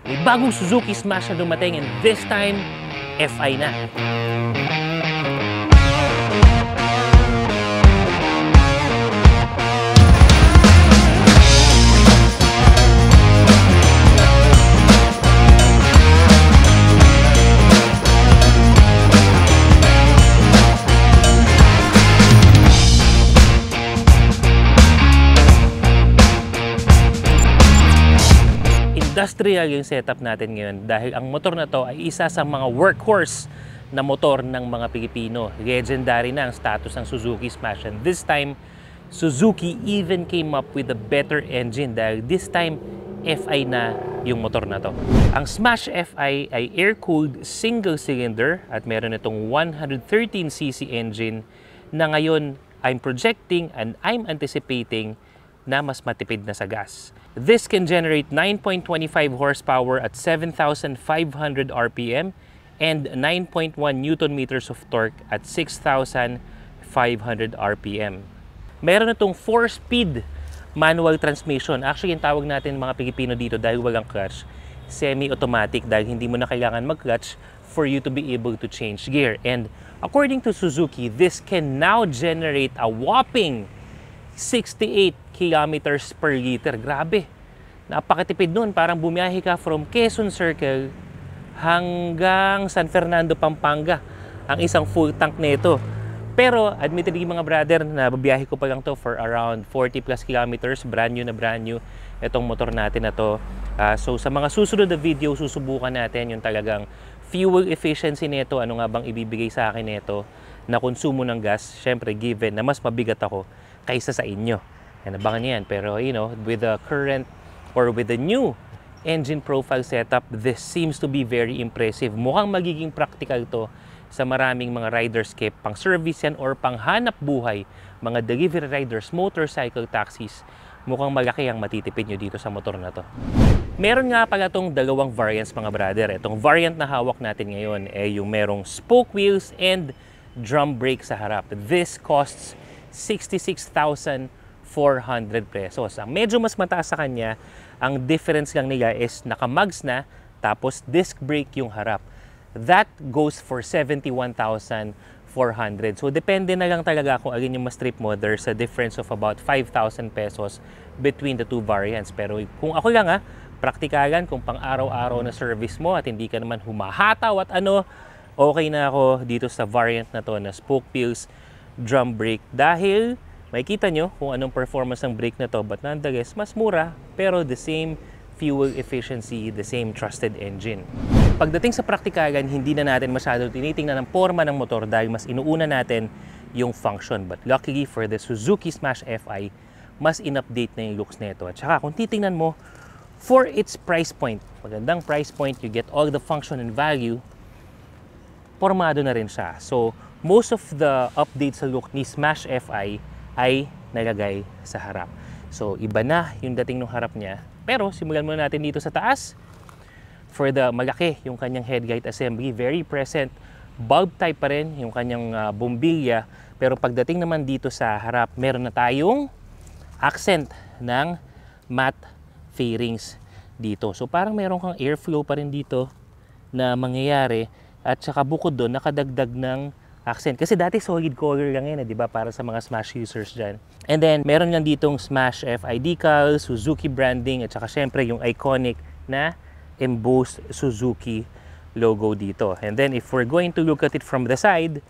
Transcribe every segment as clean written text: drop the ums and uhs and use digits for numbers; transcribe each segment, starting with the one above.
May bagong Suzuki Smash na dumating and this time, FI na. Industrial yung setup natin ngayon dahil ang motor na to ay isa sa mga workhorse na motor ng mga Pilipino. Legendary na ang status ng Suzuki Smash, and this time Suzuki even came up with a better engine dahil this time FI na yung motor na to. Ang Smash FI ay air-cooled single cylinder at meron itong 113cc engine na ngayon I'm projecting and I'm anticipating na mas matipid na sa gas. This can generate 9.25 horsepower at 7,500 RPM and 9.1 Newton meters of torque at 6,500 RPM. Meron itong 4-speed manual transmission. Actually, yung tawag natin mga Pilipino dito dahil walang clutch, semi-automatic dahil hindi mo na kailangan mag-clutch for you to be able to change gear. And according to Suzuki, this can now generate a whopping 68 kilometers per liter. Grabe. Napakatipid nun. Parang bumiyahe ka from Quezon Circle hanggang San Fernando, Pampanga ang isang full tank nito. Pero admittedly mga brother, na babiyahe ko pa lang to for around 40 plus kilometers. Brand new itong motor natin na to. So sa mga susunod na video, susubukan natin yung talagang fuel efficiency nito. Ano nga bang ibibigay sa akin nito na konsumo ng gas. Syempre given na mas mabigat ako kaysa sa inyo. And abangan niyo yan. Pero you know, with the current or with the new engine profile setup, this seems to be very impressive. Mukhang magiging practical to sa maraming mga riders kaya pang service yan or pang hanap buhay, mga delivery riders, motorcycle taxis. Mukhang malaki ang matitipid nyo dito sa motor na to. Meron nga pala tong dalawang variants mga brother. Itong variant na hawak natin ngayon ay yung merong spoke wheels and drum brake sa harap. This costs 66,400 pesos. Ang medyo mas mataas sa kanya, ang difference lang nila is naka-mugs na, tapos disc brake yung harap. That goes for 71,400. So depende na lang talaga kung alin yung mas trip mo. There's a difference of about 5,000 pesos between the two variants. Pero kung ako lang praktikalan, kung pang araw-araw na service mo at hindi ka naman humahataw at ano, okay na ako dito sa variant na to na spoke wheels, drum brake, dahil makikita nyo kung anong performance ng brake na to, but nonetheless, mas mura, pero the same fuel efficiency, the same trusted engine. Pagdating sa praktikalan, hindi na natin masyado tinitingnan ang forma ng motor dahil mas inuuna natin yung function. But luckily for the Suzuki Smash FI, mas in-update na yung looks nito. At saka kung titingnan mo, for its price point, magandang price point, you get all the function and value, formado na rin siya. So, most of the updates sa look ni Smash FI ay nalagay sa harap. So, iba na yung dating ng harap niya. Pero, simulan muna natin dito sa taas. For the malaki, yung kanyang headlight assembly, very present. Bulb type pa rin yung kanyang bombilya. Pero pagdating naman dito sa harap, meron na tayong accent ng matte fairings dito. So, parang meron kang airflow pa rin dito na mangyayari. At saka bukod doon, nakadagdag ng accent. Kasi dati solid color lang yan, di ba? Para sa mga Smash users dyan. And then, meron lang ditong Smash FI decal, Suzuki branding, at saka syempre yung iconic na embossed Suzuki logo dito. And then, if we're going to look at it from the side,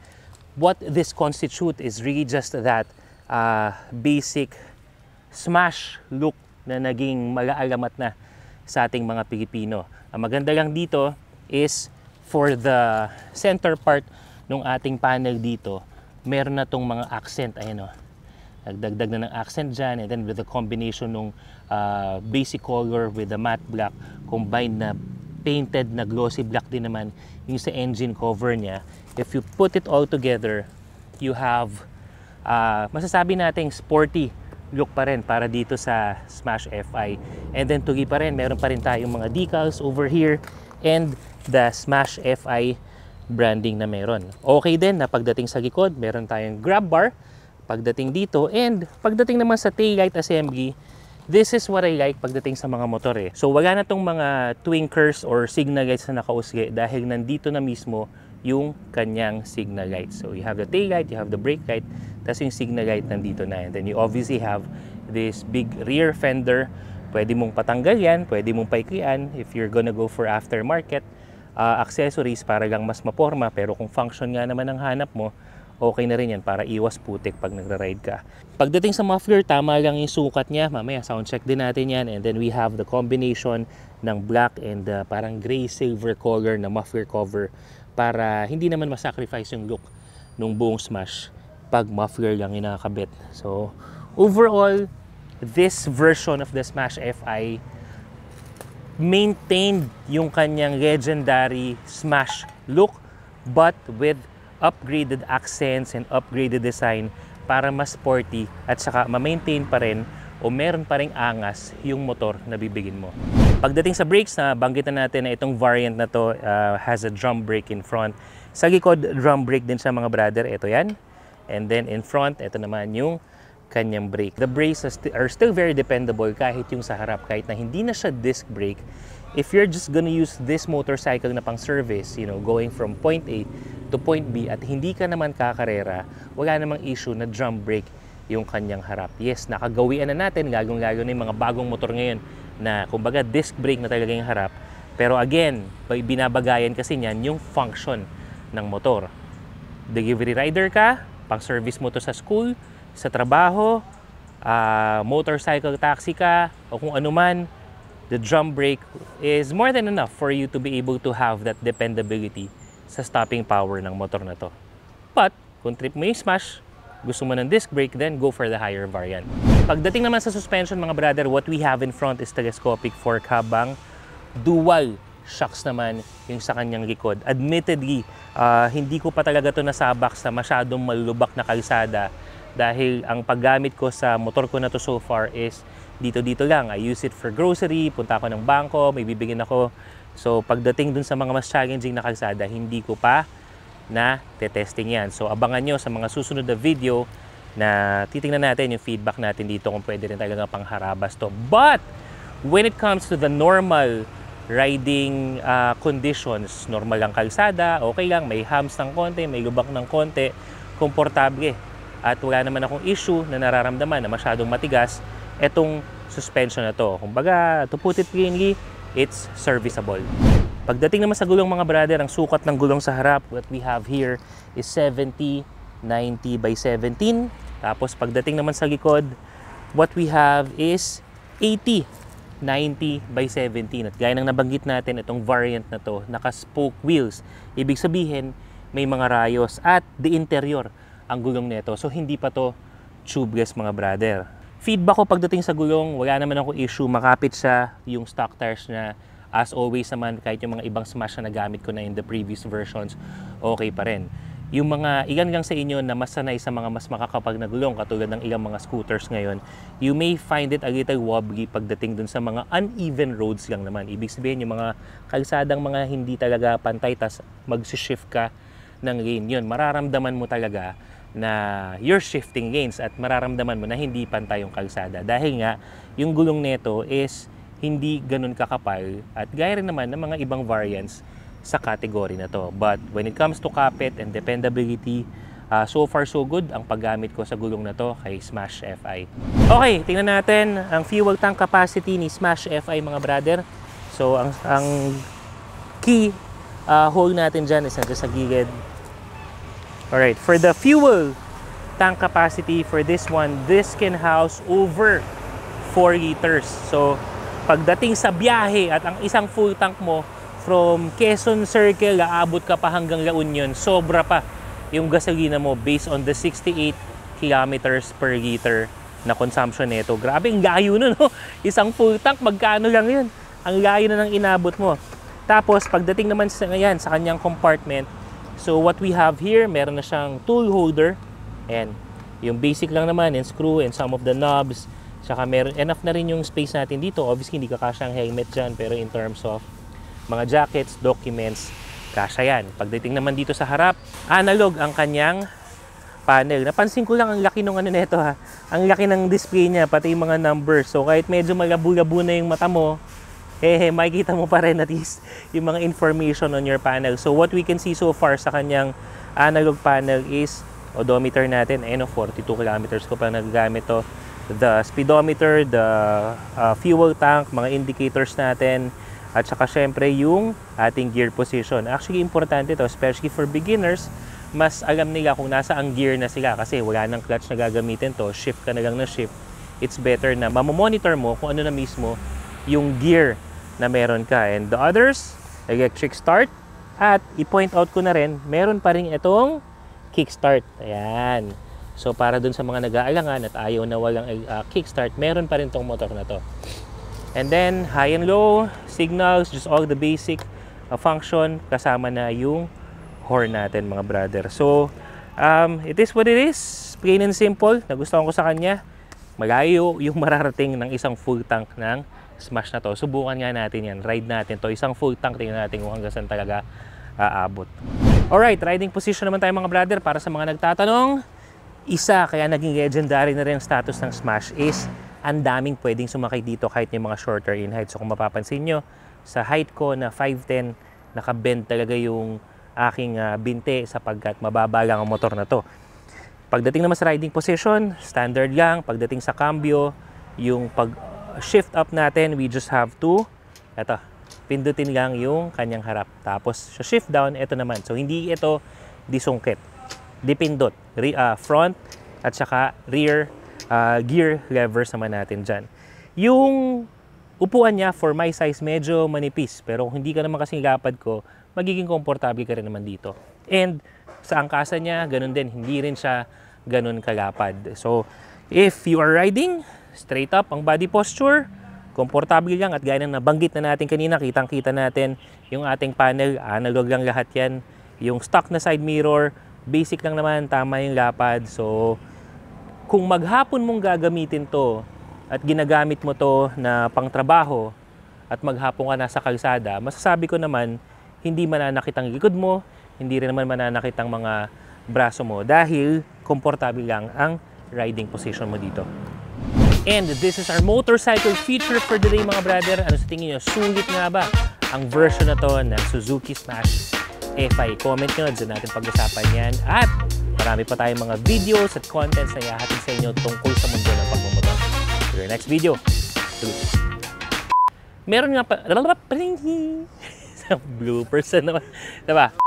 what this constitutes is really just that basic Smash look na naging malaalamat na sa ating mga Pilipino. Ang maganda lang dito is for the center part ng ating panel dito, meron na tong mga accent. Ayan o. Nagdagdag na ng accent dyan. And then with the combination ng basic color with the matte black, combined na painted na glossy black din naman yung sa engine cover niya. If you put it all together, you have masasabi nating sporty look pa rin para dito sa Smash FI. And then tuloy pa rin, meron pa rin tayong mga decals over here and the Smash FI branding na meron. Okay din na pagdating sa likod, meron tayong grab bar pagdating dito, and pagdating naman sa taillight assembly, This is what I like pagdating sa mga motor eh. So wala na tong mga twinkers or signal lights na nakausli dahil nandito na mismo yung kanyang signal light. So you have the tail light, you have the brake light, tapos yung signal light nandito na. And then you obviously have this big rear fender. Pwede mong patanggal yan, pwede mong paiklian if you're gonna go for aftermarket accessories para lang mas maporma. Pero kung function nga naman ang hanap mo, okay na rin yan para iwas putik pag nagra-ride ka. Pagdating sa muffler, tama lang yung sukat niya. Mamaya sound check din natin yan. And then we have the combination ng black and parang gray silver color na muffler cover para hindi naman masacrifice yung look ng buong Smash pag muffler lang yung nakakabit. So overall, this version of the Smash FI maintained yung kanyang legendary Smash look but with upgraded accents and upgraded design para mas sporty at saka ma-maintain pa rin o meron pa ring angas yung motor na bibigin mo. Pagdating sa brakes, banggitan natin na itong variant na to has a drum brake in front. Sa likod, drum brake din siya mga brother. Ito yan. And then in front, ito naman yung kanyang brake. The brakes are still very dependable kahit yung sa harap. Kahit na hindi na siya disc brake, if you're just gonna use this motorcycle na pang service, you know, going from point A to point B at hindi ka naman kakarera, wala namang issue na drum brake yung kanyang harap. Yes, nakagawian na natin, lagong-lalo na yung mga bagong motor ngayon na kumbaga disc brake na talaga yung harap. Pero again, binabagayan kasi niyan yung function ng motor. Delivery rider ka, pang service mo to sa school, sa trabaho, motorcycle taxi ka, o kung ano man, the drum brake is more than enough for you to be able to have that dependability sa stopping power ng motor na to. But, kung trip mo yung Smash, gusto mo ng disc brake, then go for the higher variant. Pagdating naman sa suspension mga brother, what we have in front is telescopic fork habang dual shocks naman yung sa kanyang likod. Admittedly, hindi ko pa talaga to nasabak sa masyadong malulubak na kalsada dahil ang paggamit ko sa motor ko na to so far is dito-dito lang. I use it for grocery, punta ako ng bangko, may bibigyan ako. So pagdating dun sa mga mas challenging na kalsada, hindi ko pa na testing yan. So abangan nyo sa mga susunod na video na titingnan natin yung feedback natin dito kung pwede rin talaga pangharabas to. But when it comes to the normal riding conditions, normal lang kalsada, okay lang, may humps ng konti, may lubak ng konti, komportable. At wala naman akong issue na nararamdaman na masyadong matigas etong suspension na to. Kumbaga, to put it plainly, it's serviceable. Pagdating naman sa gulong mga brother, ang sukat ng gulong sa harap, what we have here is 70-90 by 17. Tapos pagdating naman sa likod, what we have is 80-90 by 17. At gaya ng nabanggit natin, itong variant na to, naka-spoke wheels. Ibig sabihin, may mga rayos at the interior ang gulong nito. So hindi pa to tubeless mga brother. Feedback ko pagdating sa gulong, wala naman ako issue. Makapit siya yung stock tires na as always naman, kahit yung mga ibang Smash na nagamit ko na in the previous versions, okay pa rin. Yung mga ilan lang sa inyo na mas sanay sa mga mas makakapag na gulong, katulad ng ilang mga scooters ngayon, you may find it a little wobbly pagdating dun sa mga uneven roads lang naman. Ibig sabihin yung mga kalsadang mga hindi talaga pantay, tas mag-shift ka ng lane yun. Mararamdaman mo talaga na you're shifting lanes at mararamdaman mo na hindi pantay yung kalsada. Dahil nga, yung gulong nito is hindi ganun kakapal at gaya rin naman ng mga ibang variants sa category na to. But when it comes to kapit and dependability, so far so good ang paggamit ko sa gulong na to kay Smash FI. Okay, tingnan natin ang fuel tank capacity ni Smash FI mga brother. So ang key hole natin dyan is nandiyan sa gilid. Alright, for the fuel tank capacity for this one, this can house over 4 liters. So pagdating sa biyahe at ang isang full tank mo from Quezon Circle, aabot ka pa hanggang La Union, sobra pa yung gasolina mo based on the 68 kilometers per liter na consumption nito. Grabe, ang layo nun, no? Isang full tank, magkano lang yun? Ang layo na ng inabot mo. Tapos, pagdating naman sa kanyang compartment, so what we have here, meron na siyang tool holder. And yung basic lang naman, and screw and some of the knobs. Saka meron enough na rin yung space natin dito. Obviously, hindi kakasya ang helmet dyan. Pero in terms of mga jackets, documents, kasya yan. Pagdating naman dito sa harap, analog ang kanyang panel. Napansin ko lang ang laki ng ano nito ha. Ang laki ng display niya, pati yung mga numbers. So kahit medyo malabo-labo na yung mata mo, makikita mo pa rin at least yung mga information on your panel. So what we can see so far sa kanyang analog panel is odometer natin. 42 kilometers ko pa nagagamit to. The speedometer, the fuel tank, mga indicators natin, at saka syempre yung ating gear position. Actually, importante to, especially for beginners, mas alam nila kung nasa ang gear na sila kasi wala nang clutch na gagamitin to, shift ka na lang na shift. It's better na mamomonitor mo kung ano na mismo yung gear na meron ka. And the others, electric start. At i-point out ko na rin, meron pa rin itong kickstart. Ayan. So para dun sa mga nag-aalangan at ayaw na walang kickstart, meron pa rin tong motor na to. And then high and low, signals, just all the basic function, kasama na yung horn natin mga brother. So it is what it is, plain and simple. Nagustuhan ko sa kanya. Malayo yung mararating ng isang full tank ng Smash na to. Subukan nga natin yan, ride natin to, isang full tank, tingnan natin kung hanggang saan talaga aabot. Alright, riding position naman tayo mga brother. Para sa mga nagtatanong, isa kaya naging legendary na rin ang status ng Smash is ang daming pwedeng sumakay dito kahit yung mga shorter in height. So kung mapapansin nyo, sa height ko na 5'10", nakabend talaga yung aking binte sapagkat mababa lang ang motor na to. Pagdating naman sa riding position, standard lang. Pagdating sa cambio, yung pag-shift up natin, we just have to pindutin lang yung kanyang harap. Tapos sa shift down, ito naman. So hindi ito disungkit. Dipindot. Front at saka rear gear levers naman natin dyan. Yung upuan niya, for my size, medyo manipis. Pero kung hindi ka naman kasing lapad ko, magiging komportable ka rin naman dito. And sa angkasan niya, ganun din. Hindi rin siya ganun kalapad. So, if you are riding, straight up ang body posture, komportable lang. At gaya ng nabanggit na natin kanina, kitang-kita natin yung ating panel. Analog lang lahat yan. Yung stock na side mirror, basic lang naman, tama yung lapad. So, kung maghapon mong gagamitin to at ginagamit mo to na pangtrabaho at maghapon ka nasa kalsada, masasabi ko naman, hindi mananakit ang likod mo, hindi rin naman mananakit ang mga braso mo dahil komportable lang ang riding position mo dito. And this is our motorcycle feature for the day mga brother. Ano sa tingin nyo? Sulit nga ba ang version na to ng Suzuki Smash FI? Comment nyo, dyan natin pag-usapan yan. At marami pa tayong mga videos at contents na ihahatid sa inyo tungkol sa mundo ng pagmumotor. For your next video. Meron nga pa... bloopers na naman. Diba?